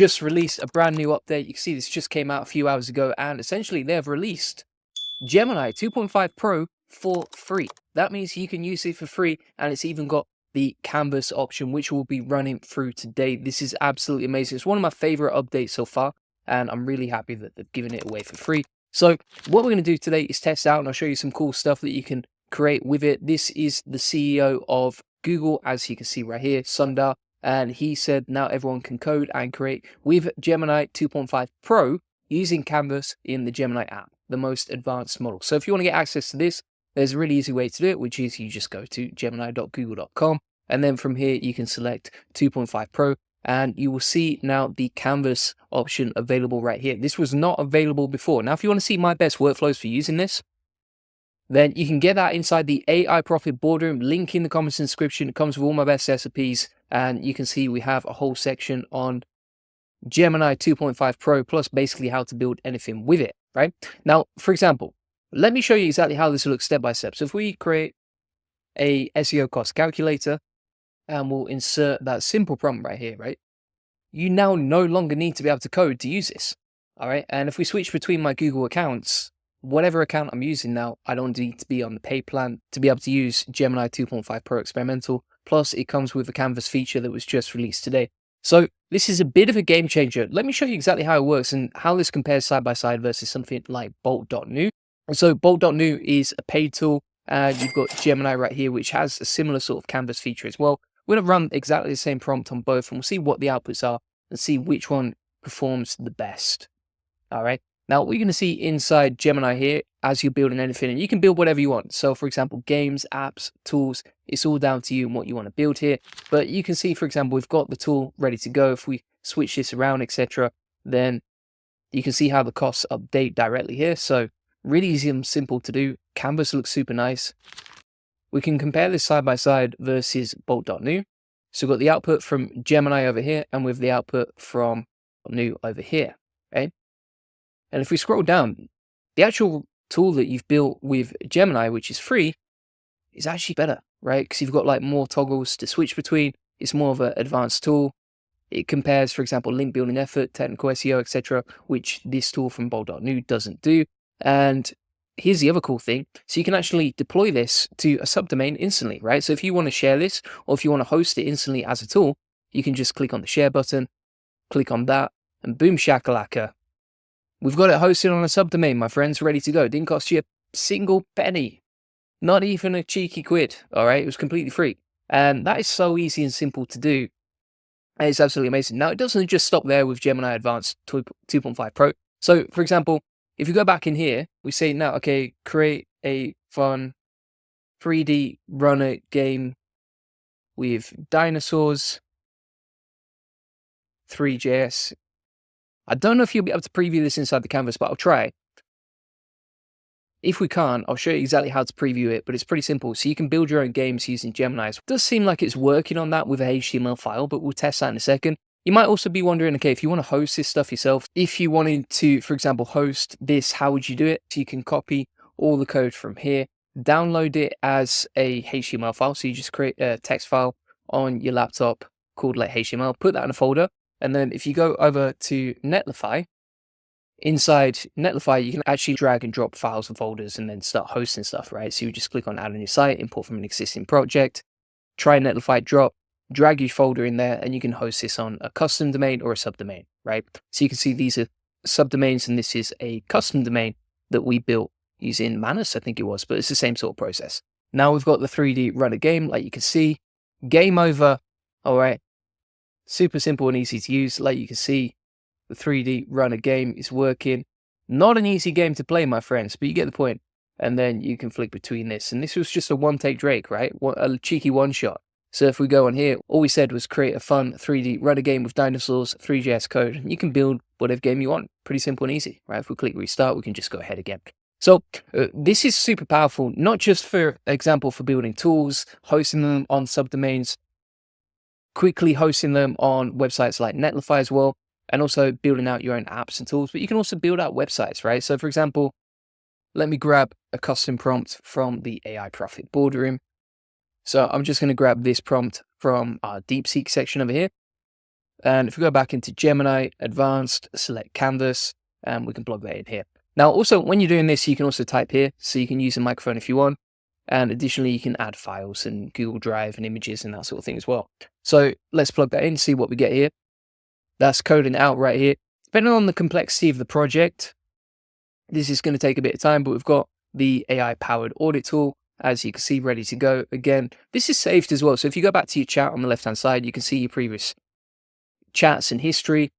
just released a brand new update. You can see this just came out a few hours ago, and essentially they have released Gemini 2.5 Pro for free. That means you can use it for free, and it's even got the canvas option, which we'll be running through today. This is absolutely amazing. It's one of my favorite updates so far, and I'm really happy that they've given it away for free. So what we're going to do today is test out, and I'll show you some cool stuff that you can create with it. This is the CEO of Google, as you can see right here, Sundar, and he said now everyone can code and create with Gemini 2.5 Pro using Canvas in the Gemini app, the most advanced model. So if you want to get access to this, there's a really easy way to do it, which is you just go to gemini.google.com, and then from here you can select 2.5 Pro, and you will see now the canvas option available right here. This was not available before. Now, if you want to see my best workflows for using this, then you can get that inside the AI Profit Boardroom, link in the comments and description. It comes with all my best recipes, and you can see we have a whole section on Gemini 2.5 Pro, plus basically how to build anything with it, right? Now, for example, let me show you exactly how this looks step by step. So if we create a SEO cost calculator, and we'll insert that simple prompt right here, right? You now no longer need to be able to code to use this, all right? And if we switch between my Google accounts, whatever account I'm using now, I don't need to be on the paid plan to be able to use Gemini 2.5 Pro Experimental. Plus, it comes with a canvas feature that was just released today. So this is a bit of a game changer. Let me show you exactly how it works and how this compares side by side versus something like Bolt.new. And so Bolt.new is a paid tool, and you've got Gemini right here, which has a similar sort of canvas feature as well. We're going to run exactly the same prompt on both, and we'll see what the outputs are and see which one performs the best. All right. Now, what you're going to see inside Gemini here as you're building anything, and you can build whatever you want. So, for example, games, apps, tools, it's all down to you and what you want to build here. But you can see, for example, we've got the tool ready to go. If we switch this around, etc., then you can see how the costs update directly here. So, really easy and simple to do. Canvas looks super nice. We can compare this side by side versus Bolt.new. So we've got the output from Gemini over here, and with the output from new over here, okay? And if we scroll down, the actual tool that you've built with Gemini, which is free, is actually better, right? Because you've got like more toggles to switch between. It's more of an advanced tool. It compares, for example, link building effort, technical SEO, etc., which this tool from Bolt.new doesn't do. And here's the other cool thing. So you can actually deploy this to a subdomain instantly, right? So if you want to share this, or if you want to host it instantly as a tool, you can just click on the share button, click on that, and boom shakalaka. We've got it hosted on a subdomain, my friends, ready to go. Didn't cost you a single penny, not even a cheeky quid, all right? It was completely free. And that is so easy and simple to do. It's absolutely amazing. Now, it doesn't just stop there with Gemini Advanced 2.5 Pro. So, for example, if you go back in here, we say now, okay, create a fun 3D runner game with dinosaurs, 3JS. I don't know if you'll be able to preview this inside the canvas, but I'll try. If we can't, I'll show you exactly how to preview it, but it's pretty simple. So you can build your own games using Gemini. It does seem like it's working on that with a HTML file, but we'll test that in a second. You might also be wondering, okay, if you want to host this stuff yourself, if you wanted to, for example, host this, how would you do it? So you can copy all the code from here, download it as a HTML file. So you just create a text file on your laptop called like HTML, put that in a folder. And then if you go over to Netlify, inside Netlify, you can actually drag and drop files and folders and then start hosting stuff, right? So you just click on add a new site, import from an existing project, try Netlify drop, drag your folder in there, and you can host this on a custom domain or a subdomain, right? So you can see these are subdomains, and this is a custom domain that we built using Manus, I think it was, but it's the same sort of process. Now we've got the 3D runner game, like you can see, game over, all right? Super simple and easy to use. Like you can see, the 3D runner game is working. Not an easy game to play, my friends, but you get the point. And then you can flick between this. And this was just a one-take Drake, right? A cheeky one-shot. So if we go on here, all we said was create a fun 3D runner game with dinosaurs, 3JS code. And you can build whatever game you want. Pretty simple and easy, right? If we click restart, we can just go ahead again. So this is super powerful, not just for example, for building tools, hosting them on subdomains, quickly hosting them on websites like Netlify as well, and also building out your own apps and tools, but you can also build out websites, right? So for example, let me grab a custom prompt from the AI Profit Boardroom. So I'm just going to grab this prompt from our DeepSeek section over here. And if we go back into Gemini, advanced, select canvas, and we can plug that in here. Now, also, when you're doing this, you can also type here, so you can use a microphone if you want. And additionally, you can add files and Google Drive and images and that sort of thing as well. So let's plug that in, see what we get here. That's coding out right here. Depending on the complexity of the project, this is going to take a bit of time, but we've got the AI-powered audit tool, as you can see, ready to go. Again, this is saved as well. So if you go back to your chat on the left-hand side, you can see your previous chats and history.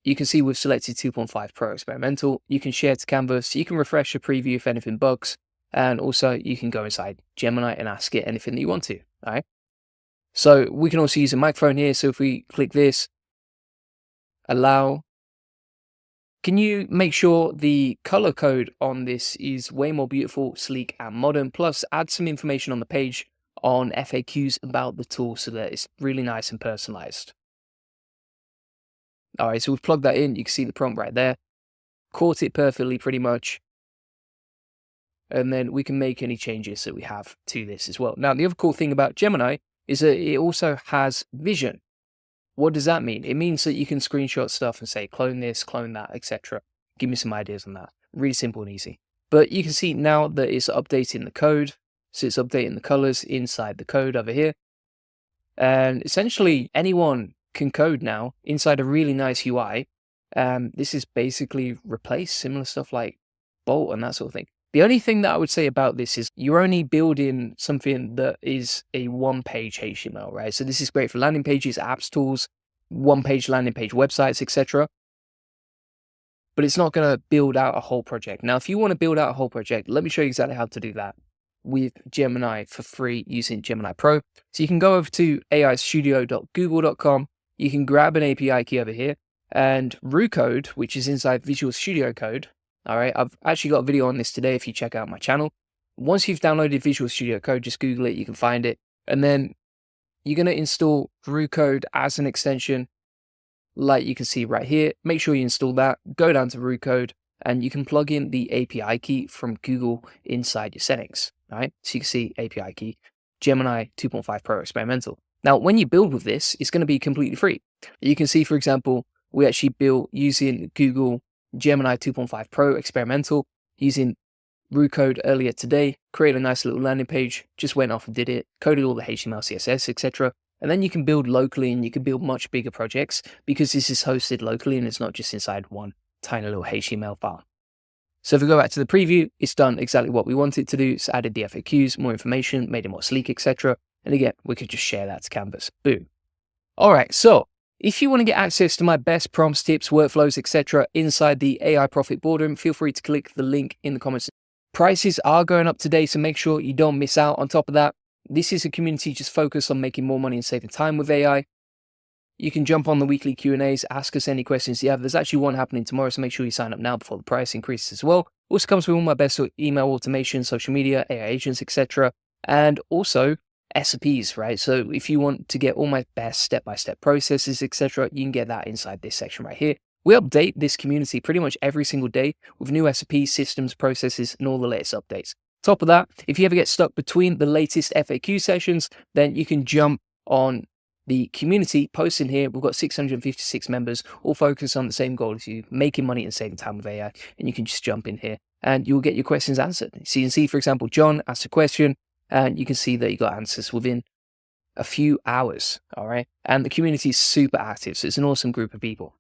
You can see we've selected 2.5 Pro Experimental. You can share to Canvas. You can refresh a preview if anything bugs. And also you can go inside Gemini and ask it anything that you want to. All right. So we can also use a microphone here. So if we click this, allow, can you make sure the color code on this is way more beautiful, sleek, and modern? Plus add some information on the page on FAQs about the tool so that it's really nice and personalized. All right, so we've plugged that in. You can see the prompt right there. Caught it perfectly, pretty much. And then we can make any changes that we have to this as well. Now, the other cool thing about Gemini is that it also has vision. What does that mean? It means that you can screenshot stuff and say, clone this, clone that, etc. Give me some ideas on that. Really simple and easy. But you can see now that it's updating the code. So it's updating the colors inside the code over here. And essentially anyone can code now inside a really nice UI. This is basically replace similar stuff like Bolt and that sort of thing. The only thing that I would say about this is you're only building something that is a one-page HTML, right? So this is great for landing pages, apps, tools, one-page landing page websites, etc. But it's not going to build out a whole project. Now, if you want to build out a whole project, let me show you exactly how to do that with Gemini for free using Gemini Pro. So you can go over to aistudio.google.com. You can grab an API key over here and RuCode, which is inside Visual Studio Code. All right, I've actually got a video on this today if you check out my channel. Once you've downloaded Visual Studio Code, just Google it, you can find it. And then you're going to install RuCode as an extension, like you can see right here. Make sure you install that, go down to RuCode, and you can plug in the API key from Google inside your settings. All right, so you can see API key, Gemini 2.5 Pro Experimental. Now, when you build with this, it's going to be completely free. You can see, for example, we actually built using Google Gemini 2.5 Pro Experimental using RuCode earlier today, created a nice little landing page, just went off and did it, coded all the HTML, CSS, etc. And then you can build locally and you can build much bigger projects because this is hosted locally and it's not just inside one tiny little HTML file. So if we go back to the preview, it's done exactly what we want it to do. It's added the FAQs, more information, made it more sleek, etc. And again, we could just share that to Canvas. Boom. All right, so if you want to get access to my best prompts, tips, workflows, etc. inside the AI Profit Boardroom, feel free to click the link in the comments. Prices are going up today, so make sure you don't miss out. On top of that, this is a community just focused on making more money and saving time with AI. You can jump on the weekly Q&As, ask us any questions you have. There's actually one happening tomorrow, so make sure you sign up now before the price increases as well. Also comes with all my best email automation, social media, AI agents, etc. And also SOPs, right? So if you want to get all my best step-by-step processes, etc., you can get that inside this section right here. We update this community pretty much every single day with new SOPs, systems, processes, and all the latest updates. Top of that, if you ever get stuck between the latest FAQ sessions, then you can jump on the community post in here. We've got 656 members, all focused on the same goal as you, making money and saving time with AI. And you can just jump in here and you'll get your questions answered. So you can see, for example, John asked a question and you can see that you got answers within a few hours. All right. And the community is super active. So it's an awesome group of people.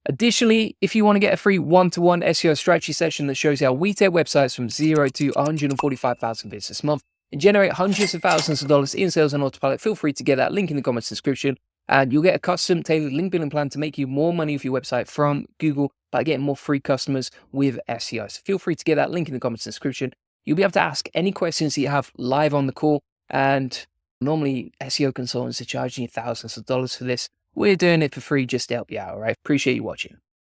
Additionally, if you want to get a free one-to-one SEO strategy session that shows you how we take websites from 0 to 145,000 visits this month and generate hundreds of thousands of dollars in sales on autopilot, feel free to get that link in the comments description and you'll get a custom tailored link building plan to make you more money with your website from Google by getting more free customers with SEO. So feel free to get that link in the comments description. You'll be able to ask any questions that you have live on the call, and normally SEO consultants are charging you thousands of dollars for this. We're doing it for free just to help you out, all right? Appreciate you watching.